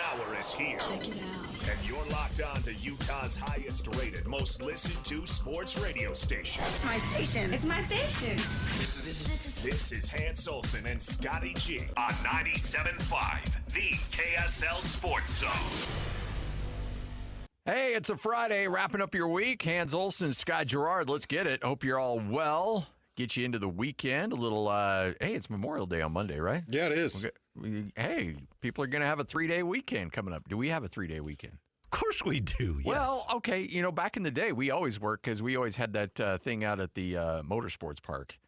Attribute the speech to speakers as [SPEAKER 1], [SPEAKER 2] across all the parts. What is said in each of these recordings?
[SPEAKER 1] hour is here.
[SPEAKER 2] Check it out.
[SPEAKER 1] And you're locked on to Utah's highest rated, most listened to sports radio station.
[SPEAKER 2] It's my station. It's my station.
[SPEAKER 1] This is Hans Olsen and Scotty G on 97.5, the KSL Sports Zone.
[SPEAKER 3] Hey, it's a Friday, wrapping up your week. Hans Olsen, Scott Gerard, let's get it. Hope you're all well. Get you into the weekend. A little, hey, it's Memorial Day on Monday, right?
[SPEAKER 4] Yeah, it is.
[SPEAKER 3] Hey, people are going to have a 3-day weekend coming up. Do we have a 3-day weekend?
[SPEAKER 5] Of course we do, yes.
[SPEAKER 3] Well, okay, you know, back in the day, we always worked because we always had that thing out at the motorsports park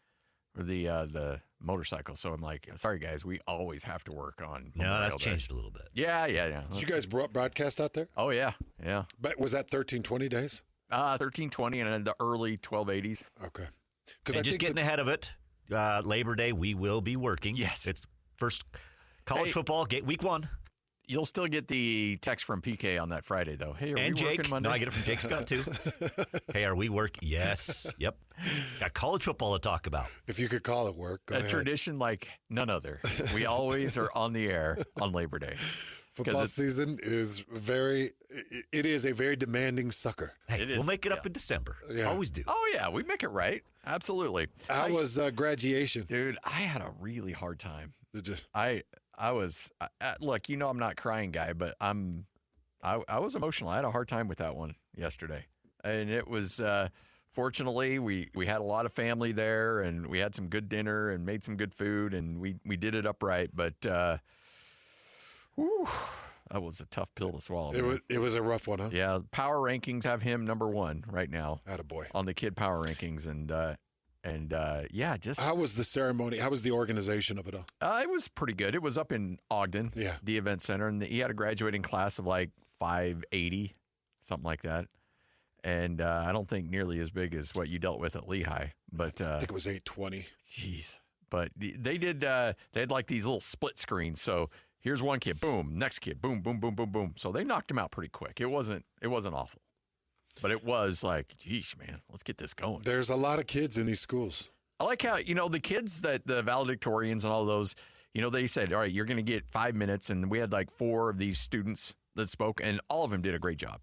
[SPEAKER 3] or the motorcycle. So I'm like, sorry, guys, we always have to work on
[SPEAKER 5] No, that's changed a little bit.
[SPEAKER 3] Yeah.
[SPEAKER 4] Did you guys broadcast out there?
[SPEAKER 3] Oh, yeah.
[SPEAKER 4] But was that 1320 days?
[SPEAKER 3] 1320 and then the early 1280s.
[SPEAKER 4] Okay.
[SPEAKER 5] And just getting ahead of it, Labor Day, we will be working.
[SPEAKER 3] Yes.
[SPEAKER 5] It's first college football, week 1.
[SPEAKER 3] You'll still get the text from PK on that Friday, though. Hey, are
[SPEAKER 5] and
[SPEAKER 3] we
[SPEAKER 5] Jake.
[SPEAKER 3] working Monday?
[SPEAKER 5] No, I get it from Jake Scott, too. Hey, are we working? Yes. Yep. Got college football to talk about.
[SPEAKER 4] If you could call it work, go ahead.
[SPEAKER 3] Tradition like none other. We always are on the air on Labor Day.
[SPEAKER 4] Football season is it is a very demanding sucker.
[SPEAKER 5] Hey, we'll make it up in December.
[SPEAKER 4] Yeah.
[SPEAKER 5] Always do.
[SPEAKER 3] Oh, yeah, we make it right. Absolutely.
[SPEAKER 4] How was graduation?
[SPEAKER 3] Dude, I had a really hard time.
[SPEAKER 4] Just
[SPEAKER 3] I was look, you know I'm not a crying guy, but I was emotional. I had a hard time with that one yesterday. And it was fortunately we had a lot of family there and we had some good dinner and made some good food and we did it upright, but that was a tough pill to swallow.
[SPEAKER 4] It was a rough one, huh?
[SPEAKER 3] Yeah, power rankings have him number 1 right now.
[SPEAKER 4] Attaboy.
[SPEAKER 3] On the kid power rankings and yeah, just
[SPEAKER 4] how was the ceremony? How was the organization of it all?
[SPEAKER 3] It was pretty good. It was up in Ogden, the event center, and he had a graduating class of like 580, something like that. And I don't think nearly as big as what you dealt with at Lehigh, but
[SPEAKER 4] I think it was 820.
[SPEAKER 3] Jeez, but they did. They had like these little split screens. So here's one kid, boom, next kid, boom, boom, boom, boom, boom. So they knocked him out pretty quick. It wasn't awful. But it was like, geez, man, let's get this going.
[SPEAKER 4] There's a lot of kids in these schools.
[SPEAKER 3] I like how, the kids that the valedictorians and all those, they said, all right, you're going to get 5 minutes. And we had like 4 of these students that spoke, and all of them did a great job.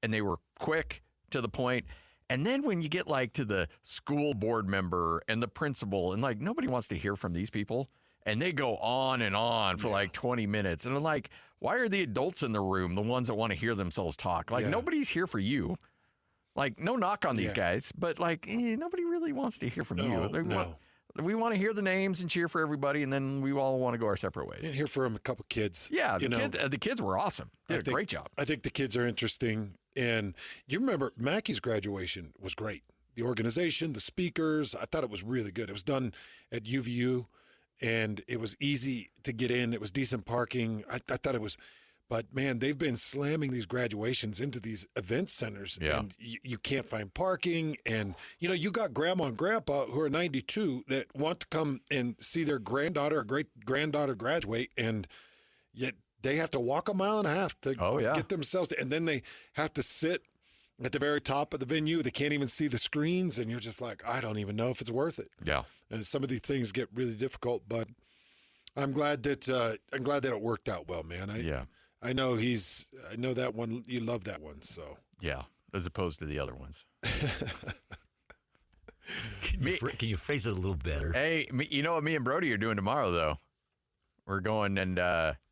[SPEAKER 3] And they were quick, to the point. And then when you get like to the school board member and the principal, and like nobody wants to hear from these people. And they go on and on for like 20 minutes. And I'm like, why are the adults in the room the ones that want to hear themselves talk? Like, nobody's here for you. Like, no knock on these guys, but like, nobody really wants to hear from you. We want to hear the names and cheer for everybody, and then we all want to go our separate ways.
[SPEAKER 4] And hear from a couple kids.
[SPEAKER 3] Yeah, the kids were awesome. Did a great job.
[SPEAKER 4] I think the kids are interesting. And you remember Mackey's graduation was great. The organization, the speakers, I thought it was really good. It was done at UVU. And it was easy to get in. It was decent parking. I thought it was, but man, they've been slamming these graduations into these event centers, and you can't find parking. And you got grandma and grandpa who are 92 that want to come and see their granddaughter or great granddaughter graduate, and yet they have to walk a mile and a half to get themselves, and then they have to sit at the very top of the venue. They can't even see the screens, and you're just like, I don't even know if it's worth it.
[SPEAKER 3] Yeah.
[SPEAKER 4] And some of these things get really difficult, but I'm glad that it worked out well, man. I know that one. You love that one, so
[SPEAKER 3] yeah. As opposed to the other ones.
[SPEAKER 5] Can you phrase it a little better?
[SPEAKER 3] Hey, you know what me and Brody are doing tomorrow, though? We're going, and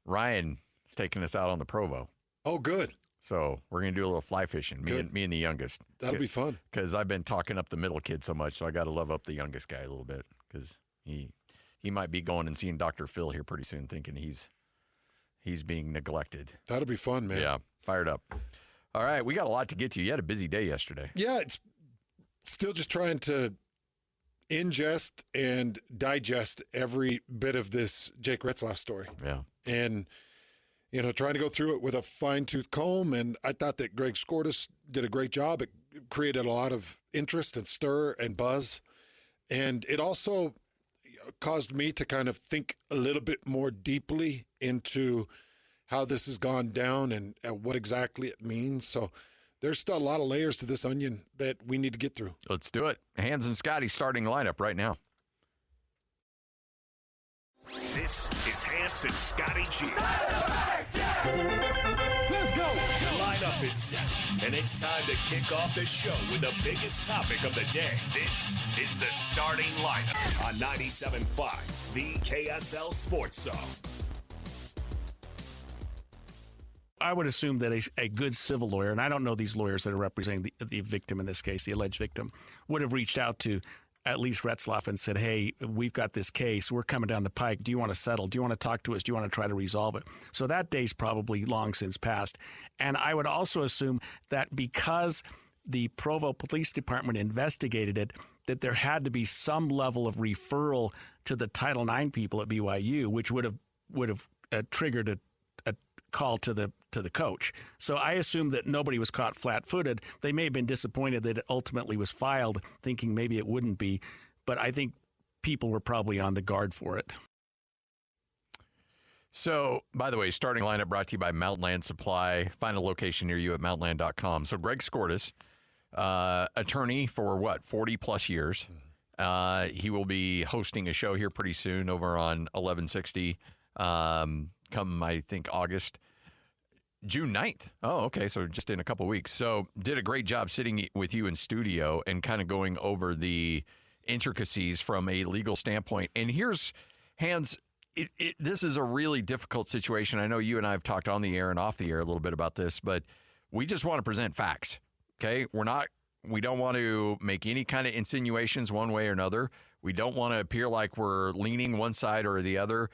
[SPEAKER 3] Ryan is taking us out on the Provo.
[SPEAKER 4] Oh, good.
[SPEAKER 3] So we're going to do a little fly fishing, me and the youngest.
[SPEAKER 4] That'll be fun.
[SPEAKER 3] Because I've been talking up the middle kid so much, so I got to love up the youngest guy a little bit, because he might be going and seeing Dr. Phil here pretty soon, thinking he's being neglected.
[SPEAKER 4] That'll be fun, man.
[SPEAKER 3] Yeah, fired up. All right, we got a lot to get to. You had a busy day yesterday.
[SPEAKER 4] Yeah, it's still just trying to ingest and digest every bit of this Jake Retzlaff story.
[SPEAKER 3] Yeah.
[SPEAKER 4] And trying to go through it with a fine-tooth comb, and I thought that Greg Skordas did a great job. It created a lot of interest and stir and buzz, and it also caused me to kind of think a little bit more deeply into how this has gone down and what exactly it means. So there's still a lot of layers to this onion that we need to get through.
[SPEAKER 3] Let's do it. Hans and Scotty starting lineup right now.
[SPEAKER 1] This is Hans and Scotty G. kickoff is set, and it's time to kick off the show with the biggest topic of the day. This is the starting lineup on 97.5, the KSL Sports Zone.
[SPEAKER 6] I would assume that a good civil lawyer, and I don't know these lawyers that are representing the victim in this case, the alleged victim, would have reached out to at least Retzlaff and said, hey, we've got this case. We're coming down the pike. Do you want to settle? Do you want to talk to us? Do you want to try to resolve it? So that day's probably long since passed. And I would also assume that because the Provo Police Department investigated it, that there had to be some level of referral to the Title IX people at BYU, which would have triggered a call to the coach. So I assume that nobody was caught flat-footed. They may have been disappointed that it ultimately was filed, thinking maybe it wouldn't be, but I think people were probably on the guard for it.
[SPEAKER 3] So, by the way, starting lineup brought to you by Mountain Land Supply. Find a location near you at mountainland.com. So Greg Skordas, attorney for 40-plus years. He will be hosting a show here pretty soon over on 1160. Come, I think, June 9th. Oh, okay. So just in a couple weeks. So did a great job sitting with you in studio and kind of going over the intricacies from a legal standpoint. And here's, Hans, this is a really difficult situation. I know you and I have talked on the air and off the air a little bit about this, but we just want to present facts. Okay. We don't want to make any kind of insinuations one way or another. We don't want to appear like we're leaning one side or the other.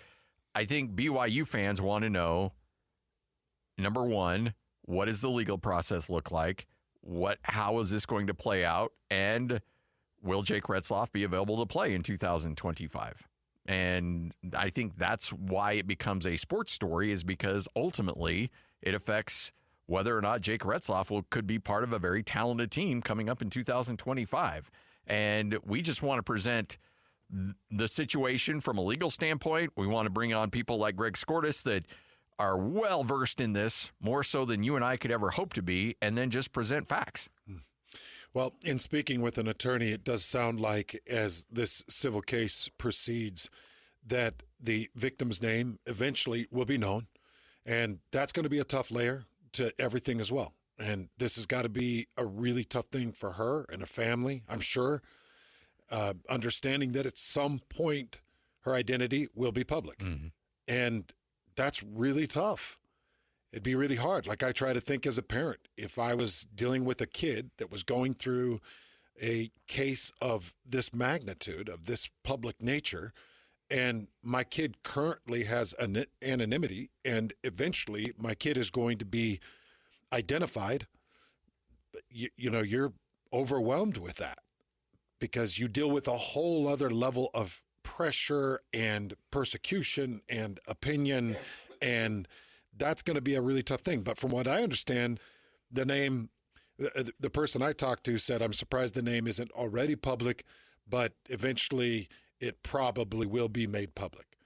[SPEAKER 3] I think BYU fans want to know, number one, what does the legal process look like? How is this going to play out? And will Jake Retzlaff be available to play in 2025? And I think that's why it becomes a sports story, is because ultimately it affects whether or not Jake Retzlaff could be part of a very talented team coming up in 2025. And we just want to present the situation from a legal standpoint. We want to bring on people like Greg Skordas that are well versed in this, more so than you and I could ever hope to be, and then just present facts.
[SPEAKER 4] Well, in speaking with an attorney, it does sound like as this civil case proceeds that the victim's name eventually will be known, and that's going to be a tough layer to everything as well. And this has got to be a really tough thing for her and a family, I'm sure. Understanding that at some point her identity will be public. Mm-hmm. And that's really tough. It'd be really hard. Like I try to think as a parent, if I was dealing with a kid that was going through a case of this magnitude, of this public nature, and my kid currently has an anonymity, and eventually my kid is going to be identified, you're overwhelmed with that, because you deal with a whole other level of pressure and persecution and opinion, and that's going to be a really tough thing. But from what I understand, the person I talked to said, I'm surprised the name isn't already public, but eventually it probably will be made public.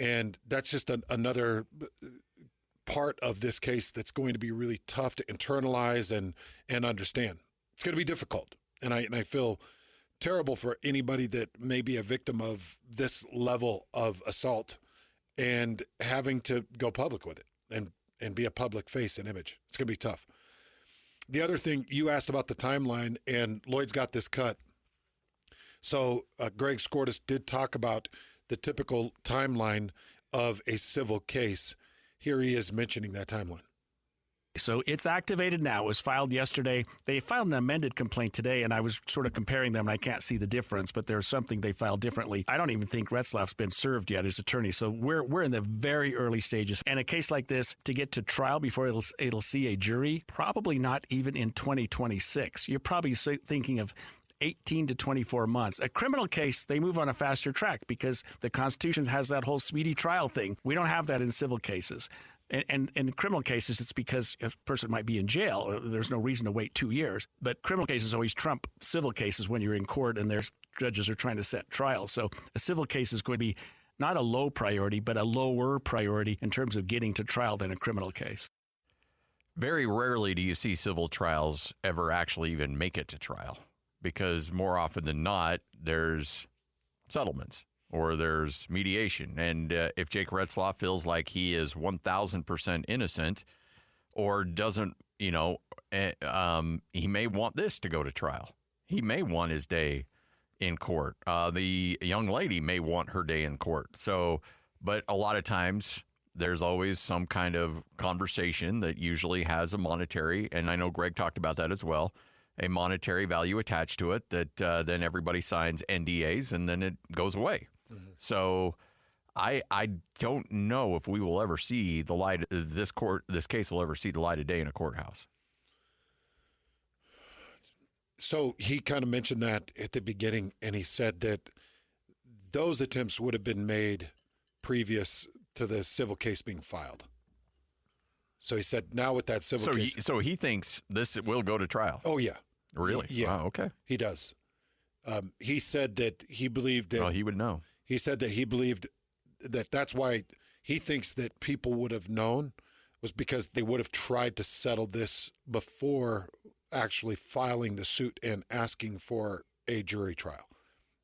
[SPEAKER 4] And that's just another part of this case that's going to be really tough to internalize and understand. It's going to be difficult. And I feel terrible for anybody that may be a victim of this level of assault and having to go public with it and be a public face and image. It's going to be tough. The other thing, you asked about the timeline, and Lloyd's got this cut. So Greg Skordas did talk about the typical timeline of a civil case. Here he is mentioning that timeline.
[SPEAKER 6] So it's activated now. It was filed yesterday. They filed an amended complaint today, and I was sort of comparing them, and I can't see the difference, but there's something they filed differently. I don't even think Retzlaff's been served yet as attorney, so we're in the very early stages. And a case like this, to get to trial before it'll see a jury, probably not even in 2026. You're probably thinking of 18 to 24 months. A criminal case, they move on a faster track because the Constitution has that whole speedy trial thing. We don't have that in civil cases. And in criminal cases, it's because a person might be in jail. There's no reason to wait 2 years. But criminal cases always trump civil cases when you're in court and there's judges are trying to set trials. So a civil case is going to be not a low priority, but a lower priority in terms of getting to trial than a criminal case.
[SPEAKER 3] Very rarely do you see civil trials ever actually even make it to trial, because more often than not, there's settlements or there's mediation. And if Jake Retzlaff feels like he is 1,000% innocent or doesn't he may want this to go to trial. He may want his day in court. The young lady may want her day in court. So, but a lot of times there's always some kind of conversation that usually has a monetary, and I know Greg talked about that as well, a monetary value attached to it that then everybody signs NDAs and then it goes away. Mm-hmm. So I don't know if we will ever see the light. This case will ever see the light of day in a courthouse.
[SPEAKER 4] So he kind of mentioned that at the beginning, and he said that those attempts would have been made previous to the civil case being filed. So he said now with that civil case.
[SPEAKER 3] So he thinks this will go to trial.
[SPEAKER 4] Oh, yeah.
[SPEAKER 3] Really?
[SPEAKER 4] Yeah.
[SPEAKER 3] Wow, okay.
[SPEAKER 4] He does. He said that he believed that.
[SPEAKER 3] Well, he would know.
[SPEAKER 4] He said that he believed that that's why he thinks that people would have known was because they would have tried to settle this before actually filing the suit and asking for a jury trial.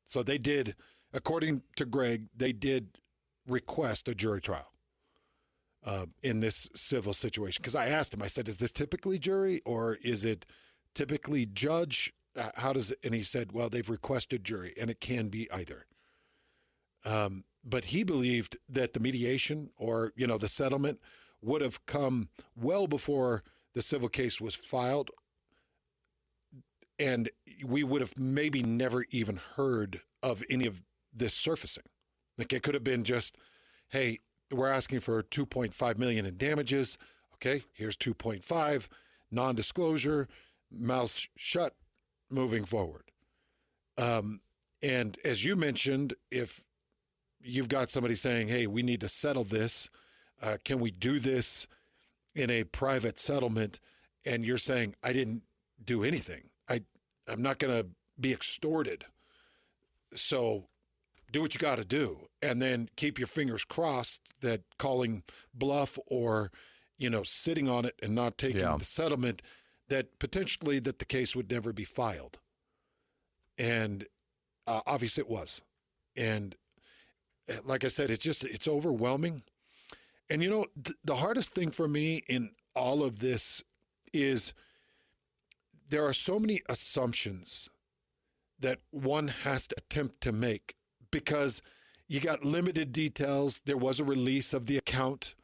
[SPEAKER 4] So they did, according to Greg, they did request a jury trial in this civil situation. Because I asked him, I said, is this typically jury or is it typically judge? How does it? And he said, well, they've requested jury, and it can be either. But he believed that the mediation or, the settlement would have come well before the civil case was filed, and we would have maybe never even heard of any of this surfacing. Like it could have been just, hey, we're asking for $2.5 million in damages. Okay, here's 2.5, non-disclosure, mouth shut, moving forward. And as you mentioned, if you've got somebody saying, hey, we need to settle this, can we do this in a private settlement? And you're saying, I didn't do anything. I'm not going to be extorted. So do what you got to do, and then keep your fingers crossed that calling bluff or, sitting on it and not taking the settlement, that potentially that the case would never be filed. And obviously it was. And like I said, it's overwhelming. And, the hardest thing for me in all of this is there are so many assumptions that one has to attempt to make because you got limited details. There was a release of the account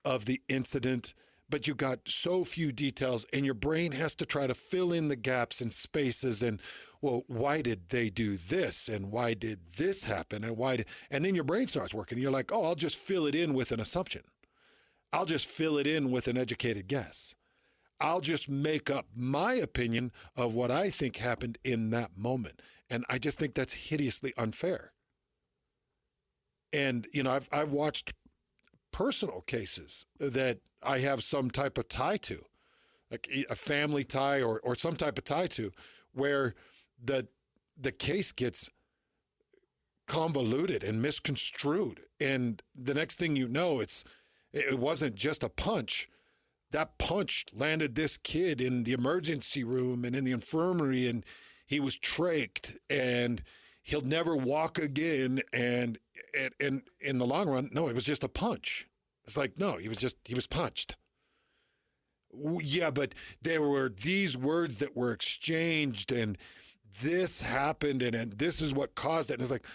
[SPEAKER 4] of the incident, but you got so few details, and your brain has to try to fill in the gaps and spaces. And, well, why did they do this? And why did this happen? And then your brain starts working. You're like, oh, I'll just fill it in with an assumption. I'll just fill it in with an educated guess. I'll just make up my opinion of what I think happened in that moment. And I just think that's hideously unfair. And, I've watched personal cases that I have some type of tie to, like a family tie or some type of tie to, where the case gets convoluted and misconstrued. And the next thing you know, it wasn't just a punch. That punch landed this kid in the emergency room and in the infirmary, and he was trached, and he'll never walk again. And in the long run, no, it was just a punch. It's like, no, he was punched. Yeah, but there were these words that were exchanged, and this happened, and this is what caused it. And it's like,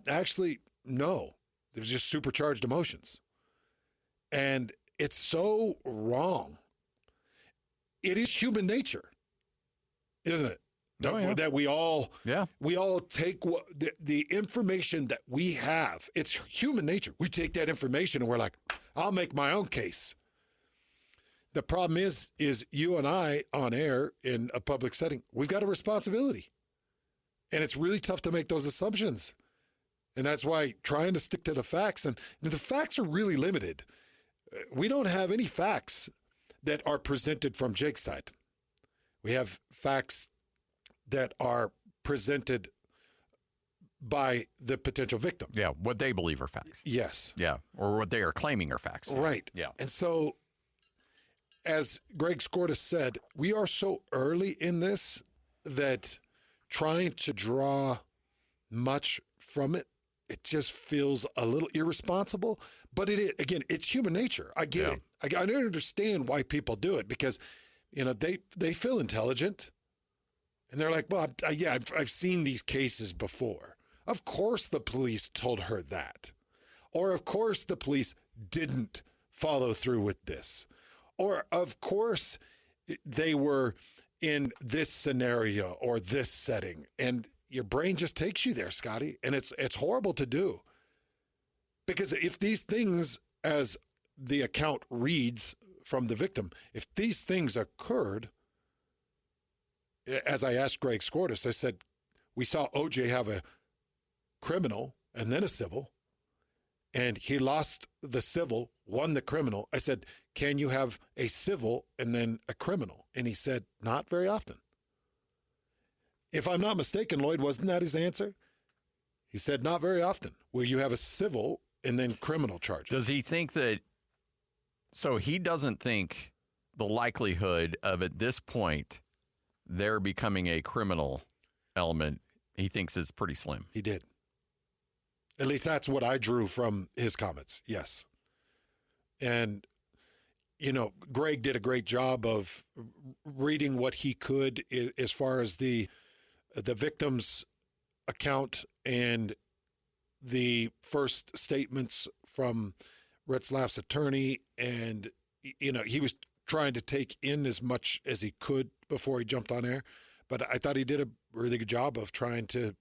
[SPEAKER 4] actually, no, it was just supercharged emotions. And it's so wrong. It is human nature, isn't it? That we all take the information that we have. It's human nature. We take that information and we're like, I'll make my own case. The problem is you and I on air in a public setting, we've got a responsibility. And it's really tough to make those assumptions. And that's why trying to stick to the facts, and the facts are really limited. We don't have any facts that are presented from Jake's side. We have facts that are presented by the potential victim.
[SPEAKER 3] Yeah, what they believe are facts.
[SPEAKER 4] Yes.
[SPEAKER 3] Yeah, or what they are claiming are facts.
[SPEAKER 4] Right.
[SPEAKER 3] Yeah.
[SPEAKER 4] And so, as Greg Skordas said, we are so early in this that trying to draw much from it, it just feels a little irresponsible. But it is, again, it's human nature. I get it. I understand why people do it, because they feel intelligent. And they're like, well, I've seen these cases before. Of course the police told her that. Or of course the police didn't follow through with this. Or of course they were in this scenario or this setting. And your brain just takes you there, Scotty. And it's horrible to do. Because if these things, as the account reads from the victim, if these things occurred, as I asked Greg Skordas, I said, we saw OJ have a criminal and then a civil, and he lost the civil, won the criminal. I said, can you have a civil and then a criminal? And he said, not very often. If I'm not mistaken, Lloyd, wasn't that his answer? He said, not very often. Will you have a civil and then criminal charges?
[SPEAKER 3] Does he think that, so he doesn't think the likelihood of at this point there becoming a criminal element, he thinks is pretty slim.
[SPEAKER 4] He did. At least that's what I drew from his comments. Yes. And, Greg did a great job of reading what he could as far as the victim's account and the first statements from Retzlaff's attorney. And, he was trying to take in as much as he could before he jumped on air. But I thought he did a really good job of trying to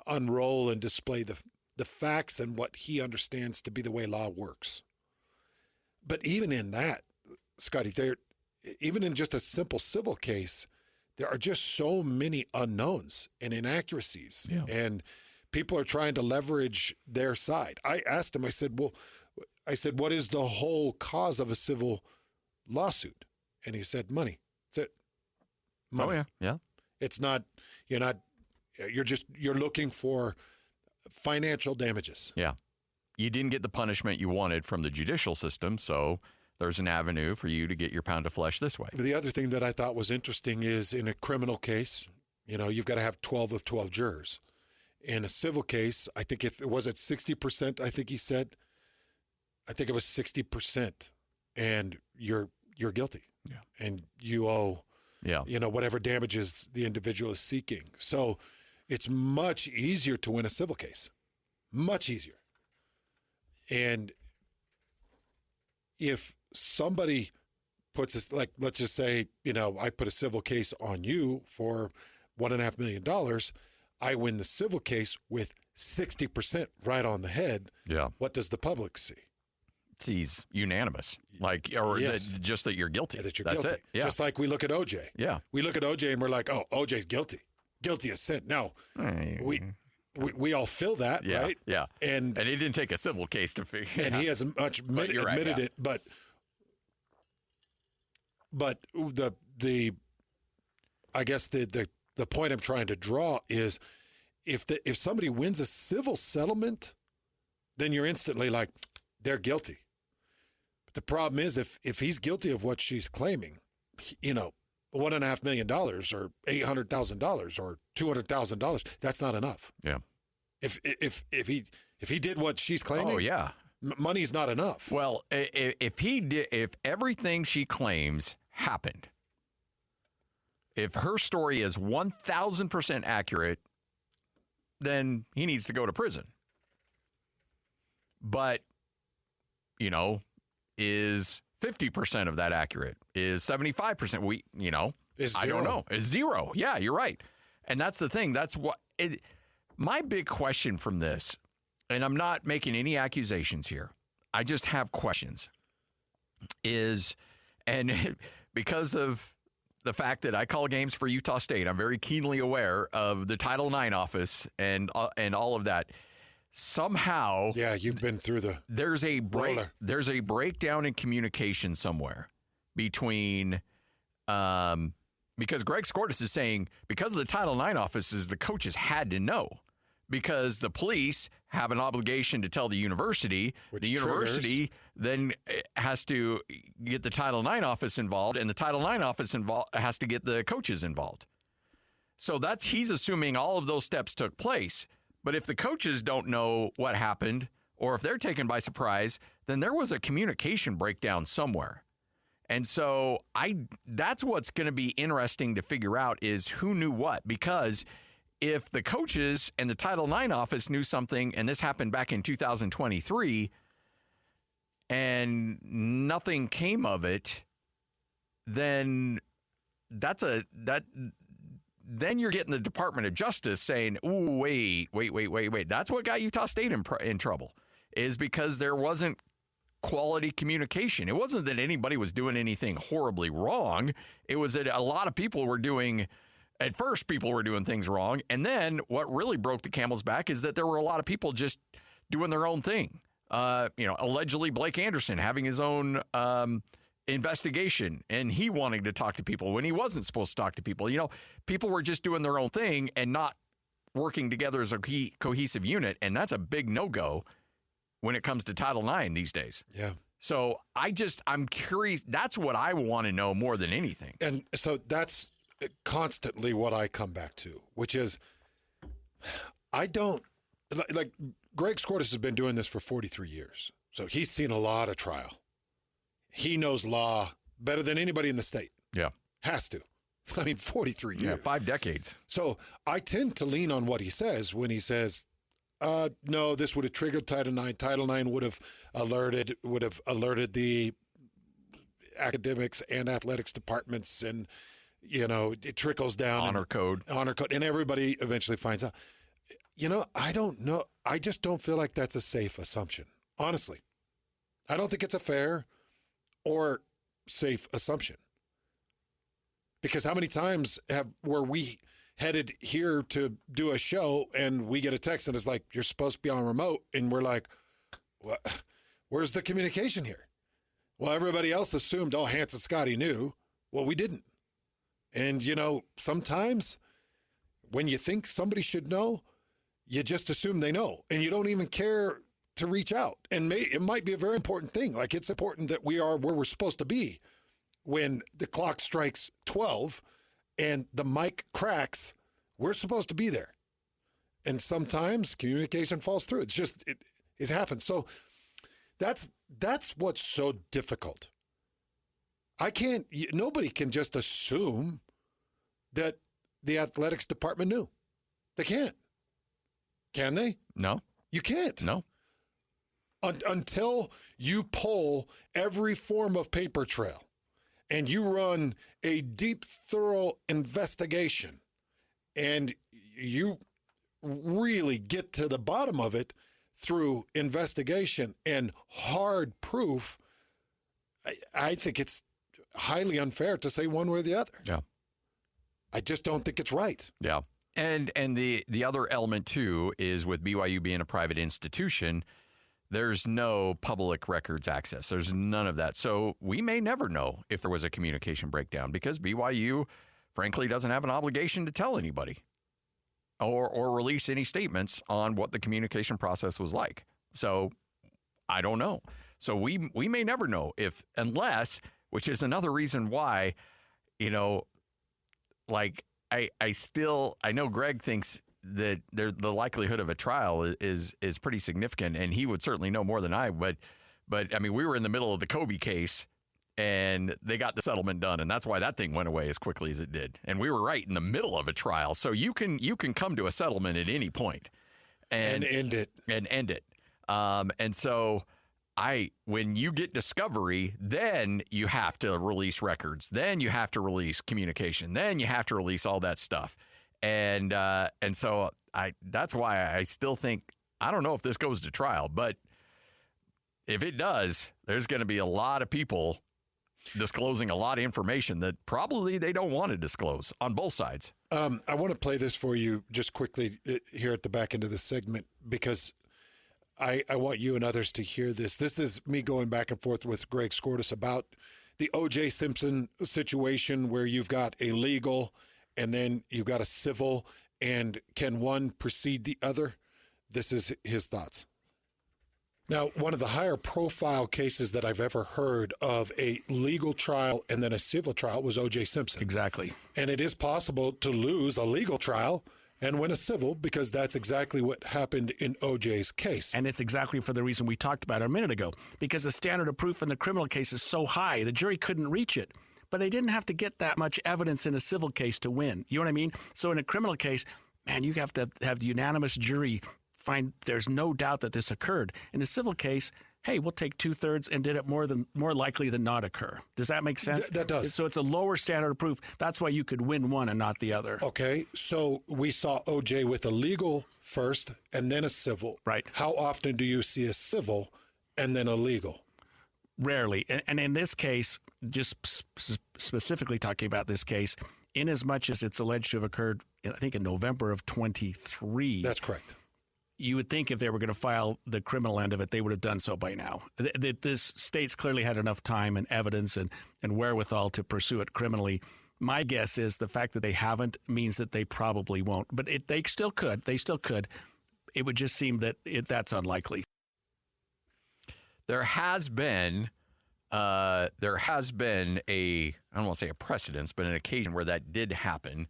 [SPEAKER 4] unroll and display the facts and what he understands to be the way law works. But even in that, Scotty, even in just a simple civil case, there are just so many unknowns and inaccuracies. Yeah. And people are trying to leverage their side. I asked him, I said, what is the whole cause of a civil lawsuit? And he said, money. That's it. Money.
[SPEAKER 3] Oh, yeah. Yeah.
[SPEAKER 4] It's not, you're looking for financial damages.
[SPEAKER 3] Yeah. You didn't get the punishment you wanted from the judicial system, so there's an avenue for you to get your pound of flesh this way.
[SPEAKER 4] The other thing that I thought was interesting is in a criminal case, you've got to have 12 of 12 jurors. In a civil case, I think if it was at 60%, I think he said, I think it was 60%, and you're guilty. Yeah. And you owe, whatever damages the individual is seeking. So it's much easier to win a civil case. Much easier. And if somebody puts this, like, let's just say, I put a civil case on you for $1.5 million, I win the civil case with 60% right on the head.
[SPEAKER 3] Yeah.
[SPEAKER 4] What does the public see?
[SPEAKER 3] He's unanimous, yes. Just that you're guilty.
[SPEAKER 4] Yeah, that you're
[SPEAKER 3] That's
[SPEAKER 4] guilty.
[SPEAKER 3] It. Yeah.
[SPEAKER 4] Just like we look at OJ.
[SPEAKER 3] Yeah.
[SPEAKER 4] We look at OJ and we're like, oh, OJ's guilty. Guilty as sin. Now, we all feel that, right?
[SPEAKER 3] Yeah.
[SPEAKER 4] And
[SPEAKER 3] he didn't take a civil case to figure.
[SPEAKER 4] And he hasn't much admitted it, but I guess the point I'm trying to draw is if somebody wins a civil settlement, then you're instantly like, they're guilty. But the problem is if he's guilty of what she's claiming, $1.5 million or $800,000 or $200,000, that's not enough.
[SPEAKER 3] Yeah.
[SPEAKER 4] If he did what she's claiming,
[SPEAKER 3] oh yeah,
[SPEAKER 4] money's not enough.
[SPEAKER 3] Well, if everything she claims happened, if her story is 1,000% accurate, then he needs to go to prison. But, is 50% of that accurate? Is 75%? I don't know. Is zero. Yeah, you're right. And that's the thing. That's what my big question from this, and I'm not making any accusations here, I just have questions, and because of the fact that I call games for Utah State, I'm very keenly aware of the Title IX office and all of that. Somehow,
[SPEAKER 4] yeah, you've been through
[SPEAKER 3] there's a breakdown in communication somewhere between because Greg Skordas is saying because of the Title IX offices, the coaches had to know because the police have an obligation to tell the university. The university then has to get the Title IX office involved, and the Title IX office has to get the coaches involved. So he's assuming all of those steps took place. But if the coaches don't know what happened, or if they're taken by surprise, then there was a communication breakdown somewhere. And so that's what's going to be interesting to figure out is who knew what. Because if the coaches and the Title IX office knew something, and this happened back in 2023, and nothing came of it, then then you're getting the Department of Justice saying, "Ooh, wait. That's what got Utah State in trouble, is because there wasn't quality communication. It wasn't that anybody was doing anything horribly wrong. It was that a lot of people were doing, at first people were doing things wrong. And then what really broke the camel's back is that there were a lot of people just doing their own thing. Allegedly Blake Anderson having his own investigation, and he wanting to talk to people when he wasn't supposed to talk to people. People were just doing their own thing and not working together as a cohesive unit, and that's a big no-go when it comes to Title IX these days.
[SPEAKER 4] Yeah.
[SPEAKER 3] So I'm curious. That's what I want to know more than anything.
[SPEAKER 4] And so that's constantly what I come back to, which is I don't like Greg Skordas has been doing this for 43 years. So he's seen a lot of trial. He knows law better than anybody in the state.
[SPEAKER 3] Yeah.
[SPEAKER 4] Has to. 43 years.
[SPEAKER 3] Yeah, 5 decades.
[SPEAKER 4] So I tend to lean on what he says when he says, no, this would have triggered Title IX. Title IX would have alerted the academics and athletics departments, and it trickles down.
[SPEAKER 3] Honor code,
[SPEAKER 4] and everybody eventually finds out. I don't know. I just don't feel like that's a safe assumption. Honestly, I don't think it's a fair or safe assumption. Because how many times were we headed here to do a show and we get a text and it's like, you're supposed to be on remote, and we're like, what? Where's the communication here? Well, everybody else assumed, Hans and Scotty knew. Well, we didn't. And, sometimes when you think somebody should know, you just assume they know, and you don't even care to reach out. And it might be a very important thing. Like, it's important that we are where we're supposed to be when the clock strikes 12 and the mic cracks. We're supposed to be there. And sometimes communication falls through. It's just, it happens. So that's what's so difficult. Nobody can just assume that the athletics department knew. They can't. Can they?
[SPEAKER 3] No.
[SPEAKER 4] You can't.
[SPEAKER 3] No.
[SPEAKER 4] Until you pull every form of paper trail and you run a deep, thorough investigation and you really get to the bottom of it through investigation and hard proof, I think it's highly unfair to say one way or the other.
[SPEAKER 3] Yeah.
[SPEAKER 4] I just don't think it's right.
[SPEAKER 3] Yeah. And the other element, too, is with BYU being a private institution, there's no public records access. There's none of that. So we may never know if there was a communication breakdown because BYU, frankly, doesn't have an obligation to tell anybody or release any statements on what the communication process was like. So I don't know. So we may never know unless, which is another reason why, I know Greg thinks that the likelihood of a trial is pretty significant, and he would certainly know more than I. But I mean, we were in the middle of the Kobe case, and they got the settlement done, and that's why that thing went away as quickly as it did. And we were right in the middle of a trial, so you can come to a settlement at any point and end it. And so when you get discovery, then you have to release records, then you have to release communication, then you have to release all that stuff. And so that's why I still think, I don't know if this goes to trial, but if it does, there's going to be a lot of people disclosing a lot of information that probably they don't want to disclose on both sides.
[SPEAKER 4] I want to play this for you just quickly here at the back end of this segment because I want you and others to hear this. This is me going back and forth with Greg Skordas about the O.J. Simpson situation where you've got a legal and then you've got a civil, and can one precede the other? This is his thoughts. Now, one of the higher profile cases that I've ever heard of a legal trial and then a civil trial was O.J. Simpson.
[SPEAKER 6] Exactly.
[SPEAKER 4] And it is possible to lose a legal trial and win a civil, because that's exactly what happened in OJ's case.
[SPEAKER 6] And it's exactly for the reason we talked about a minute ago, because the standard of proof in the criminal case is so high, the jury couldn't reach it. But they didn't have to get that much evidence in a civil case to win. You know what I mean? So in a criminal case, man, you have to have the unanimous jury find there's no doubt that this occurred. In a civil case, hey, we'll take 2/3 and did it more likely than not occur. Does that make sense?
[SPEAKER 4] That does.
[SPEAKER 6] So it's a lower standard of proof. That's why you could win one and not the other.
[SPEAKER 4] Okay, so we saw OJ with a legal first and then a civil.
[SPEAKER 6] Right.
[SPEAKER 4] How often do you see a civil and then a legal?
[SPEAKER 6] Rarely. And in this case, just specifically talking about this case, in as much as it's alleged to have occurred, I think in November of 23.
[SPEAKER 4] That's correct.
[SPEAKER 6] You would think if they were going to file the criminal end of it, they would have done so by now. This state's clearly had enough time and evidence and wherewithal to pursue it criminally. My guess is the fact that they haven't means that they probably won't. But they still could. They still could. It would just seem that that's unlikely.
[SPEAKER 3] There has been I don't want to say a precedence, but an occasion where that did happen,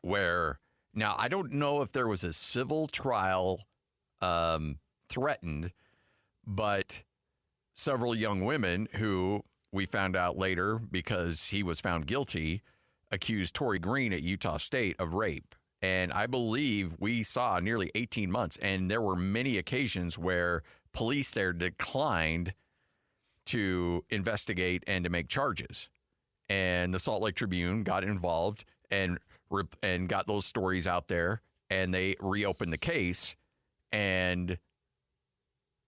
[SPEAKER 3] where now I don't know if there was a civil trial threatened, but several young women who we found out later because he was found guilty accused Tory Green at Utah State of rape. And I believe we saw nearly 18 months, and there were many occasions where police there declined to investigate and to make charges. And the Salt Lake Tribune got involved and got those stories out there, and they reopened the case. And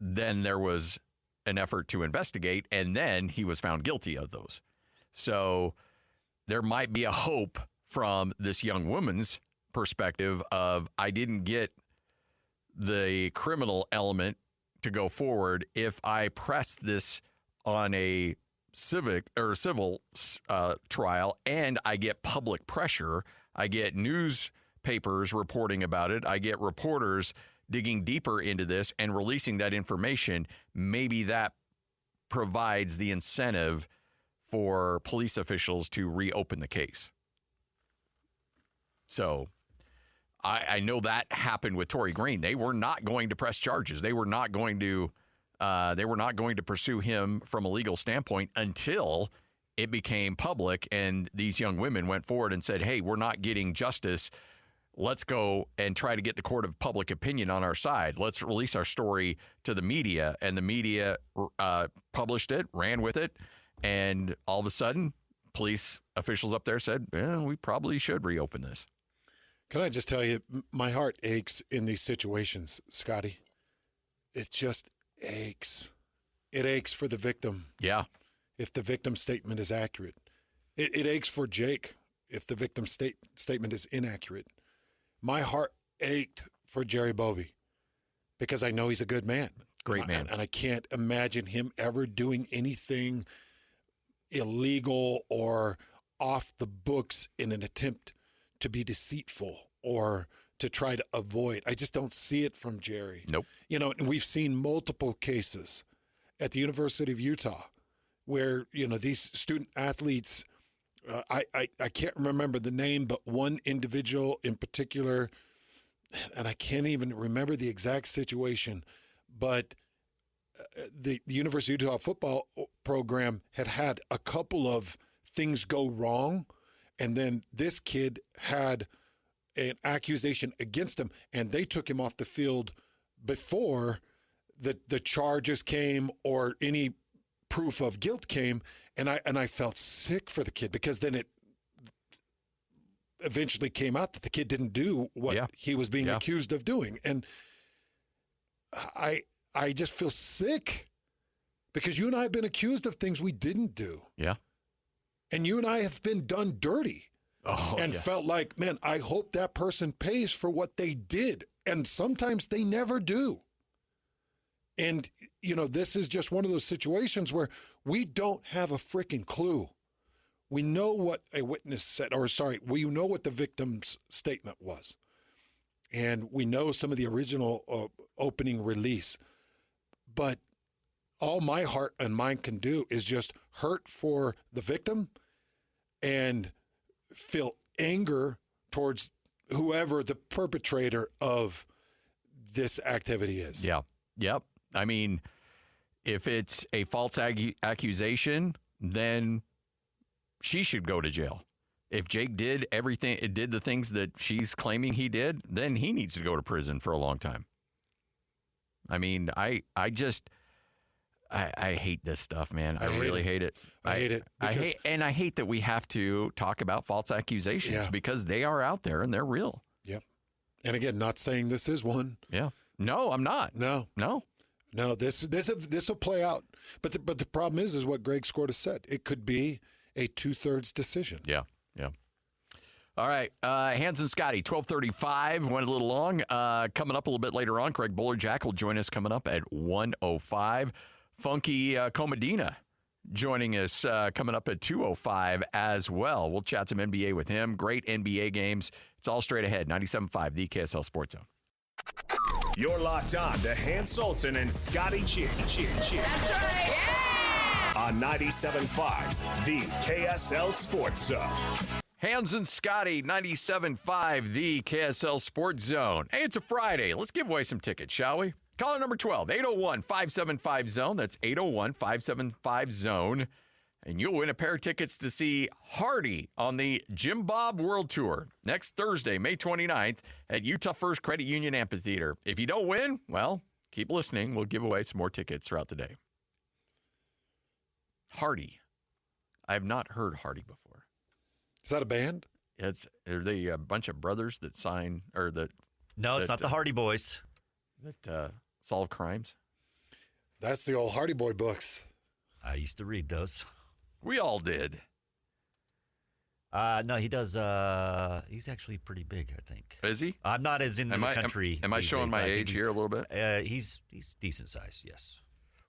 [SPEAKER 3] then there was an effort to investigate, and then he was found guilty of those. So there might be a hope from this young woman's perspective of, I didn't get the criminal element to go forward. If I press this on a civil trial and I get public pressure, I get newspapers reporting about it, I get reporters digging deeper into this and releasing that information, maybe that provides the incentive for police officials to reopen the case. So I know that happened with Tory Green. They were not going to press charges. They were not going to pursue him from a legal standpoint until it became public and these young women went forward and said, hey, we're not getting justice. Let's go and try to get the court of public opinion on our side. Let's release our story to the media. And the media published it, ran with it. And all of a sudden, police officials up there said, we probably should reopen this.
[SPEAKER 4] Can I just tell you, my heart aches in these situations, Scotty. It just aches. It aches for the victim.
[SPEAKER 3] Yeah.
[SPEAKER 4] If the victim statement is accurate. It aches for Jake if the victim statement is inaccurate. My heart ached for Jerry Bovee because I know he's a good man.
[SPEAKER 3] Great man.
[SPEAKER 4] And I can't imagine him ever doing anything illegal or off the books in an attempt to be deceitful or to try to avoid. I just don't see it from Jerry.
[SPEAKER 3] Nope.
[SPEAKER 4] You know, and we've seen multiple cases at the University of Utah where, you know, these student athletes, I can't remember the name, but one individual in particular, and I can't even remember the exact situation, but the University of Utah football program had a couple of things go wrong, and then this kid had an accusation against him, and they took him off the field before the charges came or any proof of guilt came, and I felt sick for the kid because then it eventually came out that the kid didn't do what he was being accused of doing, and I just feel sick because you and I have been accused of things we didn't do.
[SPEAKER 3] Yeah.
[SPEAKER 4] And you and I have been done dirty felt like, man, I hope that person pays for what they did. And sometimes they never do. And, you know, this is just one of those situations where we don't have a freaking clue. We know what a witness said, we know what the victim's statement was. And we know some of the original opening release. But all my heart and mind can do is just hurt for the victim and feel anger towards whoever the perpetrator of this activity is.
[SPEAKER 3] Yeah. Yep. I mean, if it's a false accusation, then she should go to jail. If Jake did the things that she's claiming he did, then he needs to go to prison for a long time. I mean, I hate this stuff, man. I really hate it.
[SPEAKER 4] I hate it.
[SPEAKER 3] I hate that we have to talk about false accusations because they are out there and they're real.
[SPEAKER 4] Yep. And again, not saying this is one.
[SPEAKER 3] Yeah. No, I'm not.
[SPEAKER 4] No. This will play out. But the problem is what Greg Skordas said. It could be a 2/3 decision.
[SPEAKER 3] Yeah. All right, Hans and Scotty, 12:35, went a little long. Coming up a little bit later on, Craig Bullerjack will join us coming up at 1:05. Funky Comedina joining us coming up at 2:05 as well. We'll chat some NBA with him. Great NBA games. It's all straight ahead. 97.5, the KSL Sports Zone.
[SPEAKER 1] You're locked on to Hans Olsen and Scotty Cheer. That's right. Yeah! On 97.5, the KSL Sports Zone.
[SPEAKER 3] Hans and Scotty, 97.5, the KSL Sports Zone. Hey, it's a Friday. Let's give away some tickets, shall we? Caller number 12, 801-575-ZONE. That's 801-575-ZONE. And you'll win a pair of tickets to see Hardy on the Jim Bob World Tour next Thursday, May 29th at Utah First Credit Union Amphitheater. If you don't win, well, keep listening. We'll give away some more tickets throughout the day. Hardy. I have not heard Hardy before.
[SPEAKER 4] Is that a band?
[SPEAKER 3] Are they a bunch of brothers that sign or that?
[SPEAKER 5] No, it's not the Hardy Boys.
[SPEAKER 3] That solve crimes.
[SPEAKER 4] That's the old Hardy Boy books.
[SPEAKER 5] I used to read those.
[SPEAKER 3] We all did.
[SPEAKER 5] No, he does. He's actually pretty big, I think.
[SPEAKER 3] Is he?
[SPEAKER 5] I'm not as in the country.
[SPEAKER 3] Am I showing my age here a little bit?
[SPEAKER 5] He's decent size, yes.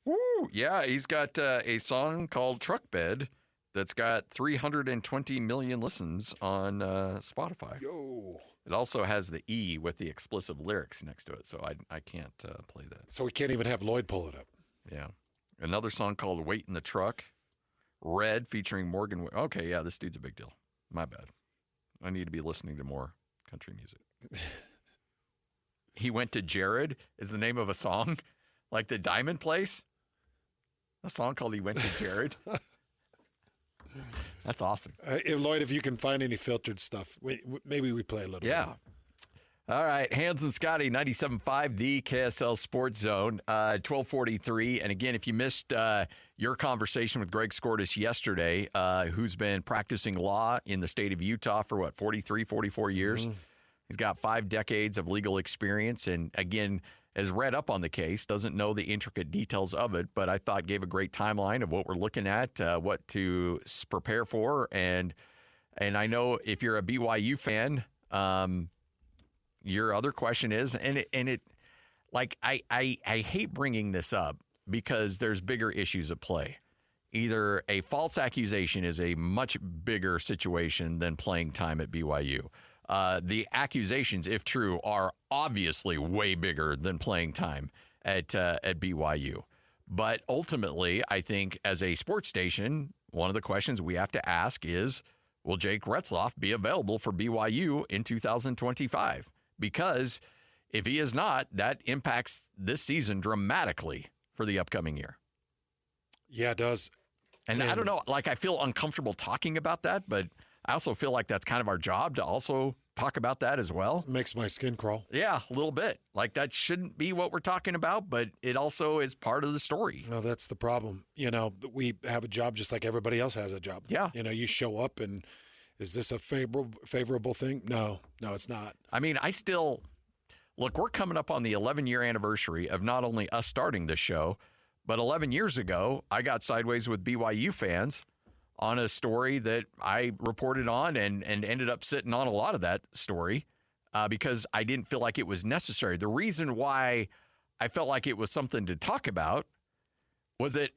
[SPEAKER 3] Woo! Yeah, he's got a song called Truck Bed that's got 320 million listens on Spotify.
[SPEAKER 4] Yo.
[SPEAKER 3] It also has the E with the explicit lyrics next to it, so I can't play that.
[SPEAKER 4] So we can't even have Lloyd pull it up.
[SPEAKER 3] Yeah. Another song called Wait in the Truck. Red featuring Morgan. Okay, yeah, this dude's a big deal. My bad. I need to be listening to more country music. He Went to Jared is the name of a song, like the Diamond Place. A song called He Went to Jared. That's awesome.
[SPEAKER 4] Lloyd, if you can find any filtered stuff, maybe we play a little bit.
[SPEAKER 3] Yeah. All right, Hans and Scotty, 97.5, the KSL Sports Zone, 12:43. And again, if you missed your conversation with Greg Skordas yesterday, who's been practicing law in the state of Utah for, 43, 44 years? Mm-hmm. He's got 5 decades of legal experience and, again, has read up on the case, doesn't know the intricate details of it, but I thought gave a great timeline of what we're looking at, what to prepare for. And I know if you're a BYU fan, your other question is, I hate bringing this up because there's bigger issues at play. Either a false accusation is a much bigger situation than playing time at BYU. The accusations, if true, are obviously way bigger than playing time at BYU. But ultimately, I think as a sports station, one of the questions we have to ask is, will Jake Retzlaff be available for BYU in 2025? Because if he is not, that impacts this season dramatically for the upcoming year.
[SPEAKER 4] Yeah, it does.
[SPEAKER 3] And I don't know, I feel uncomfortable talking about that, but I also feel like that's kind of our job to also talk about that as well.
[SPEAKER 4] Makes my skin crawl.
[SPEAKER 3] Yeah, a little bit. That shouldn't be what we're talking about, but it also is part of the story.
[SPEAKER 4] No, that's the problem. We have a job just like everybody else has a job.
[SPEAKER 3] Yeah.
[SPEAKER 4] You show up and is this a favorable thing? No, it's not.
[SPEAKER 3] I mean, we're coming up on the 11-year anniversary of not only us starting this show, but 11 years ago, I got sideways with BYU fans on a story that I reported on and ended up sitting on a lot of that story because I didn't feel like it was necessary. The reason why I felt like it was something to talk about was that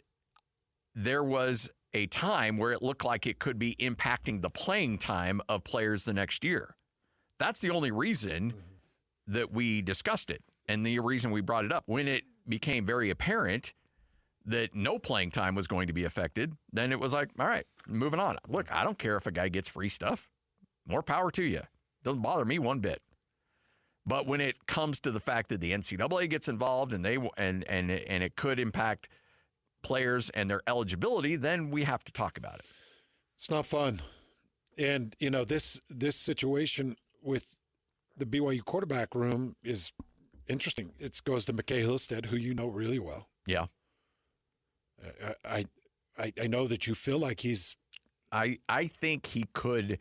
[SPEAKER 3] there was a time where it looked like it could be impacting the playing time of players the next year. That's the only reason that we discussed it and the reason we brought it up. When it became very apparent that no playing time was going to be affected, then it was like, all right, moving on. Look, I don't care if a guy gets free stuff. More power to you. Doesn't bother me one bit. But when it comes to the fact that the NCAA gets involved and it could impact players and their eligibility, then we have to talk about it.
[SPEAKER 4] It's not fun. And, this situation with the BYU quarterback room is interesting. It goes to McKay Hillstead, who you know really well.
[SPEAKER 3] Yeah.
[SPEAKER 4] I know that you feel like he's...
[SPEAKER 3] I think he could,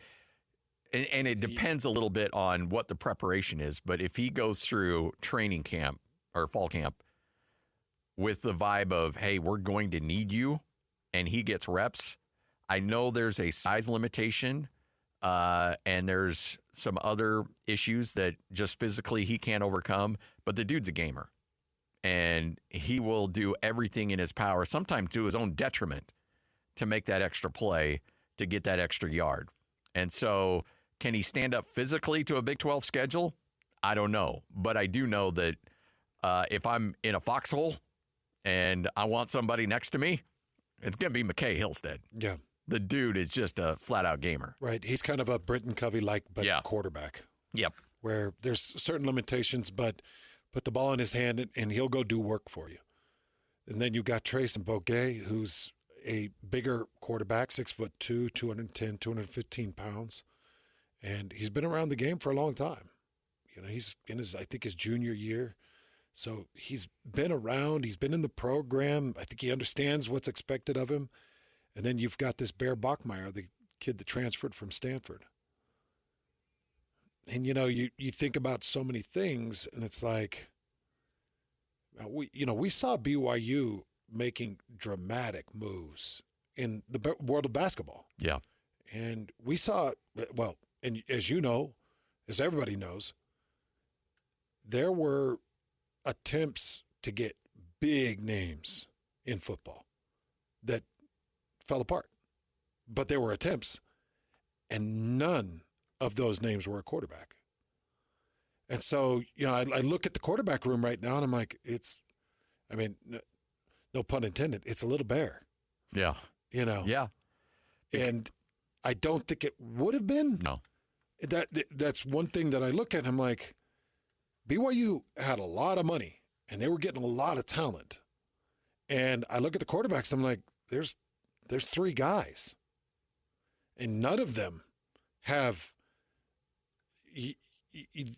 [SPEAKER 3] and it depends a little bit on what the preparation is, but if he goes through training camp or fall camp with the vibe of, hey, we're going to need you, and he gets reps, I know there's a size limitation, and there's some other issues that just physically he can't overcome, but the dude's a gamer, and he will do everything in his power, sometimes to his own detriment, to make that extra play, to get that extra yard. And so can he stand up physically to a Big 12 schedule? I don't know. But I do know that if I'm in a foxhole and I want somebody next to me, it's going to be McKay Hillstead.
[SPEAKER 4] Yeah.
[SPEAKER 3] The dude is just a flat-out gamer.
[SPEAKER 4] Right. He's kind of a Britton Covey-like, but quarterback.
[SPEAKER 3] Yep.
[SPEAKER 4] Where there's certain limitations, but put the ball in his hand and he'll go do work for you. And then you got Trace and Boguet, who's a bigger quarterback, 6'2", 210, 215 pounds. And he's been around the game for a long time. He's in his junior year. So he's been around. He's been in the program. I think he understands what's expected of him. And then you've got this Bear Bachmeier, the kid that transferred from Stanford. And, you think about so many things, and it's like, we saw BYU making dramatic moves in the world of basketball.
[SPEAKER 3] Yeah.
[SPEAKER 4] And we saw, and as you know, as everybody knows, there were attempts to get big names in football that fell apart. But there were attempts, and none of those names were a quarterback. And so, I look at the quarterback room right now, and I'm like, no pun intended, it's a little bare.
[SPEAKER 3] Yeah. Yeah.
[SPEAKER 4] And I don't think it would have been.
[SPEAKER 3] No.
[SPEAKER 4] That's one thing that I look at, and I'm like, BYU had a lot of money, and they were getting a lot of talent. And I look at the quarterbacks, I'm like, there's three guys, and none of them have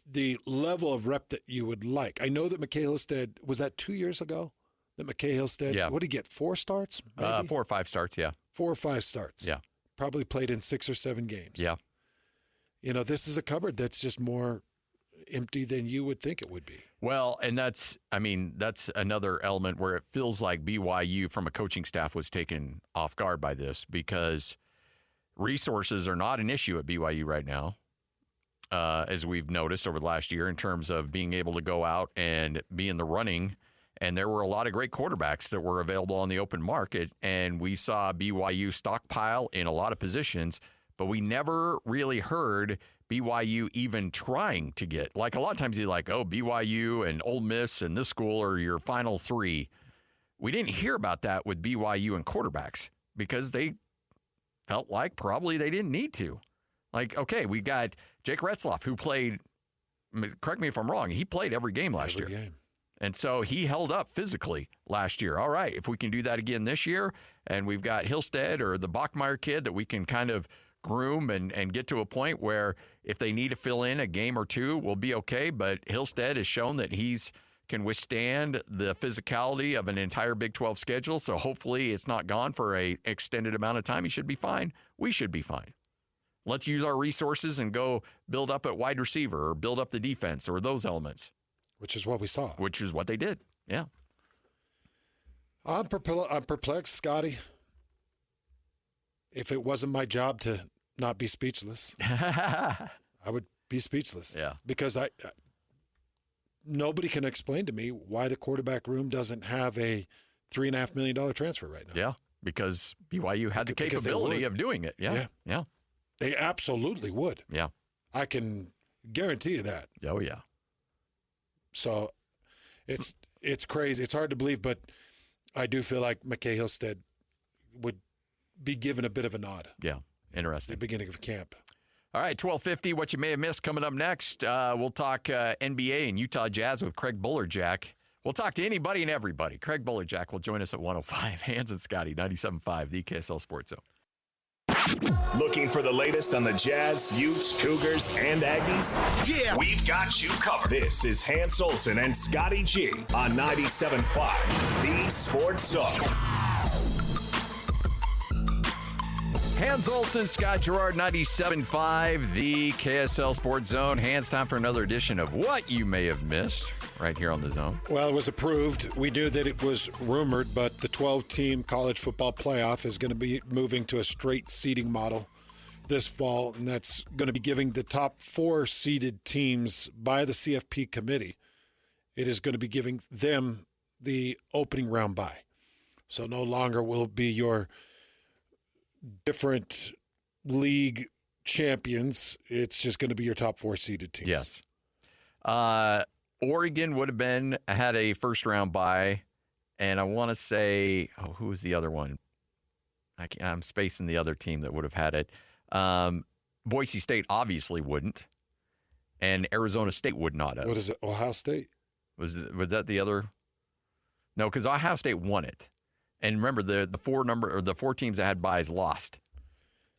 [SPEAKER 4] the level of rep that you would like. I know that McKay Hillstead, was that 2 years ago? That McKay Hillstead, what did he get, 4 starts? Maybe?
[SPEAKER 3] 4 or 5 starts, yeah.
[SPEAKER 4] 4 or 5 starts.
[SPEAKER 3] Yeah.
[SPEAKER 4] Probably played in 6 or 7 games.
[SPEAKER 3] Yeah.
[SPEAKER 4] This is a cupboard that's just more empty than you would think it would be.
[SPEAKER 3] Well, and that's another element where it feels like BYU from a coaching staff was taken off guard by this, because resources are not an issue at BYU right now, as we've noticed over the last year in terms of being able to go out and be in the running. And there were a lot of great quarterbacks that were available on the open market, and we saw BYU stockpile in a lot of positions, but we never really heard BYU even trying to get, like a lot of times you're like, oh, BYU and Ole Miss and this school are your final 3. We didn't hear about that with BYU and quarterbacks because they felt like probably they didn't need to. Like, okay, we got Jake Retzlaff, who played, correct me if I'm wrong, he played every game last year.
[SPEAKER 4] Game.
[SPEAKER 3] And so he held up physically last year. All right, if we can do that again this year, and we've got Hillstead or the Bachmeier kid that we can kind of groom and get to a point where if they need to fill in a game or two, we'll be okay. But Hillstead has shown that he's can withstand the physicality of an entire Big 12 schedule. So hopefully it's not gone for an extended amount of time. He should be fine. We should be fine. Let's use our resources and go build up at wide receiver or build up the defense or those elements.
[SPEAKER 4] Which is what we saw.
[SPEAKER 3] Which is what they did, yeah.
[SPEAKER 4] I'm perplexed, Scotty. If it wasn't my job to not be speechless, I would be speechless.
[SPEAKER 3] Yeah.
[SPEAKER 4] Because nobody can explain to me why the quarterback room doesn't have a $3.5 million transfer right now.
[SPEAKER 3] Yeah, because BYU had the capability of doing it. Yeah.
[SPEAKER 4] They absolutely would.
[SPEAKER 3] Yeah.
[SPEAKER 4] I can guarantee you that.
[SPEAKER 3] Oh, yeah.
[SPEAKER 4] So it's crazy. It's hard to believe, but I do feel like McKay Hillstead would be given a bit of a nod.
[SPEAKER 3] Yeah, interesting.
[SPEAKER 4] At the beginning of camp.
[SPEAKER 3] All right, 12:50, what you may have missed coming up next. We'll talk NBA and Utah Jazz with Craig Bullerjack. We'll talk to anybody and everybody. Craig Bullerjack will join us at 105. Hans and Scotty, 97.5, the KSL Sports Zone.
[SPEAKER 1] Looking for the latest on the Jazz, Utes, Cougars, and Aggies? Yeah. We've got you covered. This is Hans Olsen and Scotty G on 97.5, the Sports Zone.
[SPEAKER 3] Hans Olsen, Scott Gerard, 97.5, the KSL Sports Zone. Hans, time for another edition of What You May Have Missed right here on the Zone.
[SPEAKER 4] Well, it was approved. We knew that it was rumored, but the 12-team college football playoff is going to be moving to a straight seeding model this fall, and that's going to be giving the top 4 seeded teams by the CFP committee. It is going to be giving them the opening round bye. So no longer will it be your different league champions. It's just going to be your top 4 seeded teams.
[SPEAKER 3] Yes. Oregon would have had a first round bye, and I want to say, who was the other one? I'm spacing the other team that would have had it. Boise State obviously wouldn't, and Arizona State would not have.
[SPEAKER 4] What is it? Ohio State?
[SPEAKER 3] Was that the other? No, because Ohio State won it. And remember, the 4 teams that had byes lost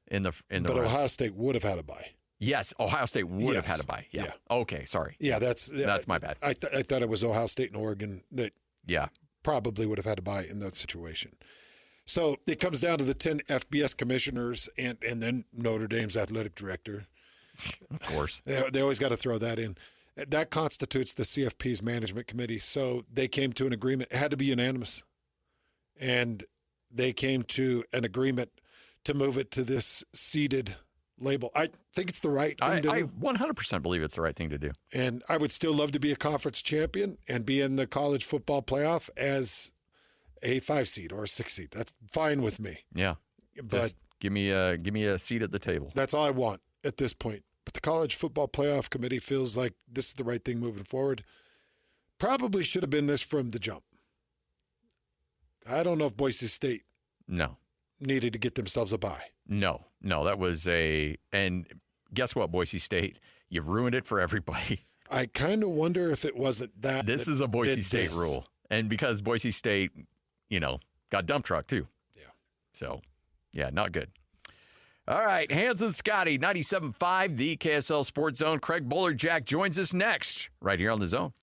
[SPEAKER 3] in the.
[SPEAKER 4] But Ohio State would have had a bye.
[SPEAKER 3] Yes, Ohio State would have had a bye. Yeah. Okay, sorry.
[SPEAKER 4] Yeah, that's
[SPEAKER 3] my bad.
[SPEAKER 4] I thought it was Ohio State and Oregon that probably would have had a bye in that situation. So it comes down to the 10 FBS commissioners and then Notre Dame's athletic director.
[SPEAKER 3] Of course.
[SPEAKER 4] They always got to throw that in. That constitutes the CFP's management committee. So they came to an agreement. It had to be unanimous. And they came to an agreement to move it to this seeded label. I think it's the right thing to do.
[SPEAKER 3] I 100% believe it's the right thing to do.
[SPEAKER 4] And I would still love to be a conference champion and be in the college football playoff as a 5 seed or a 6 seed. That's fine with me.
[SPEAKER 3] Yeah.
[SPEAKER 4] But
[SPEAKER 3] just give me a seat at the table.
[SPEAKER 4] That's all I want at this point. But the college football playoff committee feels like this is the right thing moving forward. Probably should have been this from the jump. I don't know if Boise State needed to get themselves a bye.
[SPEAKER 3] No, that was and guess what, Boise State? You ruined it for everybody.
[SPEAKER 4] I kind of wonder if it wasn't that.
[SPEAKER 3] This is a Boise State rule. And because Boise State, got dump truck too.
[SPEAKER 4] Yeah.
[SPEAKER 3] So, not good. All right, Hans and Scotty, 97.5, the KSL Sports Zone. Craig Bullerjack joins us next right here on the Zone.